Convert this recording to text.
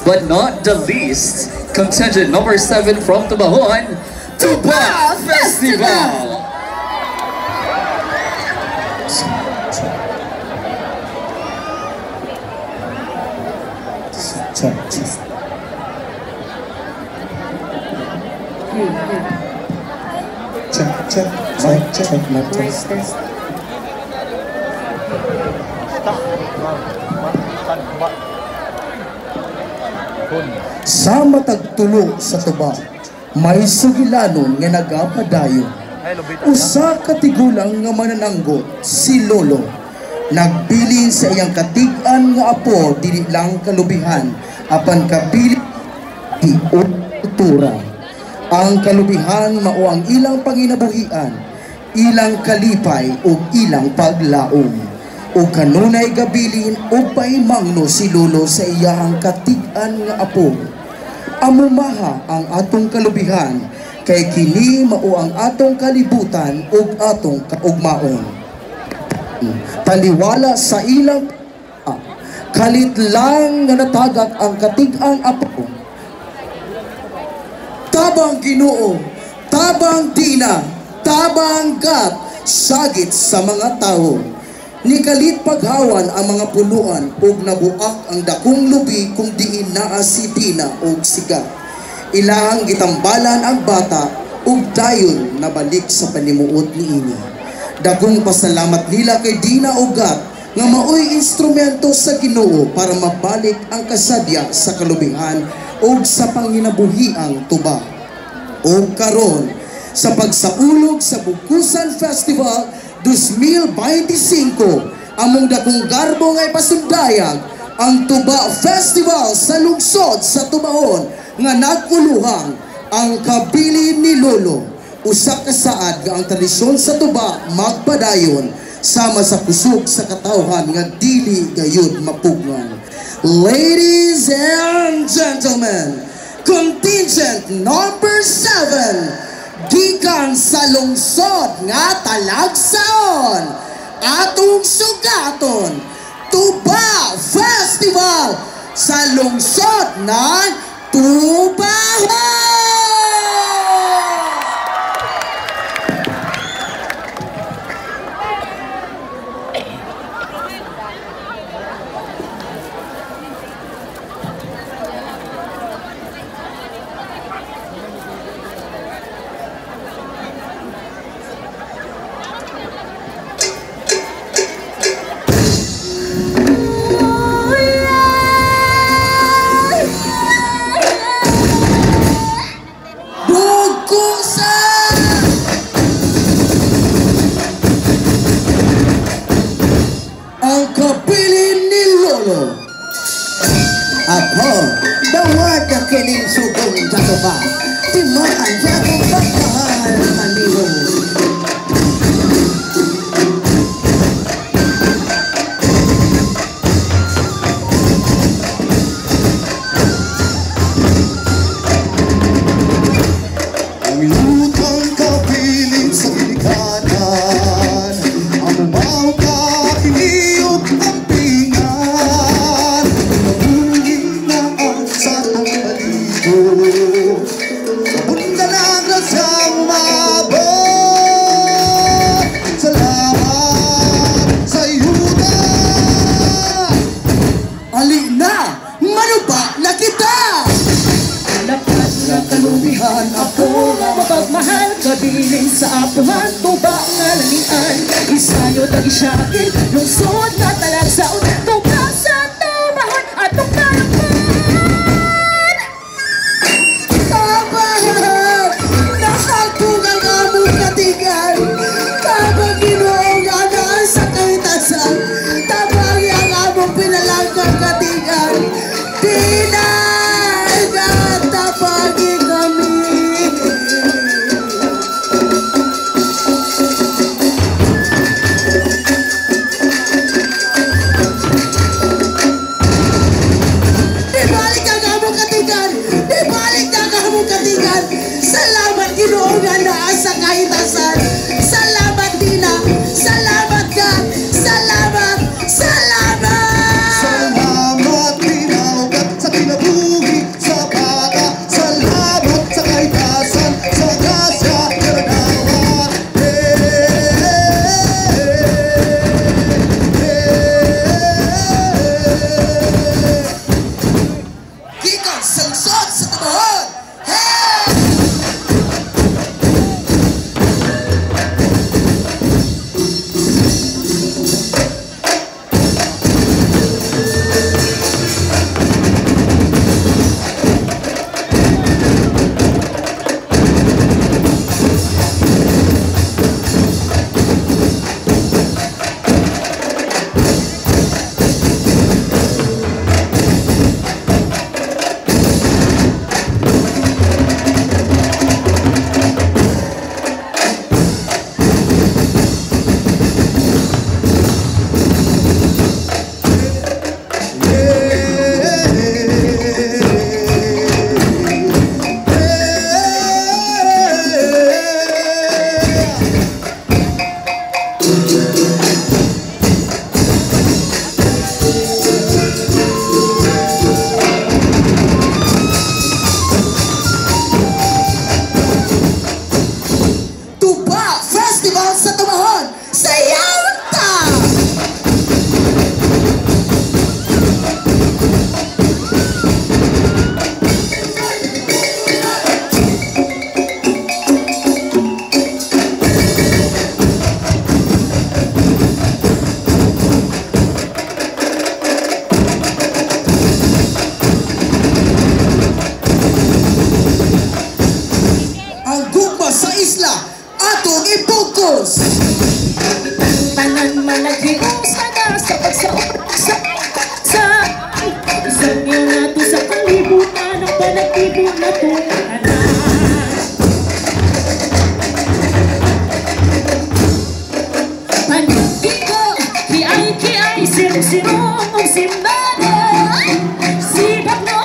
but not the least, contingent number 7 from Tubahon, Tuba Festival! Sa matagtulo sa tuba, may sugilanon nga nagapadayon. Usa katigulang nga manananggot si Lolo. Nagbilin sa iyang katigan nga apo dili lang kalubihan apan kapili di utura. Ang kalubihan mao ang ilang panginabuhian, ilang kalipay ug ilang paglaom. O kanunay gabilin upay mangno si Lolo sa iyahang katigan nga apo. Amumaha ang atong kalubihan kay kini mao ang atong kalibutan ug atong kaugmaon. Taliwala sa ilang kalit lang nga natagak ang katigang apo. Tabang Ginoo, tabang Dina, tabang God, sagit sa mga tao. Nikalit paghawan ang mga puluan ug nabuak ang dakong lubi kung diin naa si Dina ug si God. Ilahang gitambalan ang bata ug dayon nabalik sa panimuot niini. Dagong pasalamat nila kay Dina ug God nga maoy instrumento sa Ginoo para mabalik ang kasadya sa kalubihan ug sa panginabuhiang tuba. Ug karon sa pagsaulog sa Bukusan Festival 2025, among dakong garbo nga ipasundayag ang Tuba Festival sa lungsod sa Tubahon nga nagkuluhang ang kabilin ni Lolo. Usa ka saad nga ang tradisyon sa tuba magpadayon sama sa kusog sa katawhan nga dili gayud mapugnan. Ladies and gentlemen, contingent number 7 gikan sa lungsod nga Talagsaon, atong sugaton Tuba Festival sa lungsod ng Tubahon! Apo, bawat ang kining sugong jatuba, timaan jatong pagmahal maniho. Ang lutang kapiling sa bilikanan, ang umaw ka piniyot ang pingan, nabungin na ang satang baligo, nabunda na ang rasang umabot. Salamat sa iyuda, Alina, manuba na kita! Lapas na kalubihan, apo nga mapagmahal, kabilin sa apuhan, tuba nga lanian, isayo tagisyakin, lungsod na Talagsaon, tuba sa Tubahon, atong kalakpan! Tabahan! Nakapugal ka mong katigan! Tabang Ginoo nga naan sa kaitasan! Tabang yang among pinalangkang katigan! Pinagtatapagi kami! nagtibo na tungkanan. Panagin ko, kiay, sirong-sirong ang simbana. Sibak no,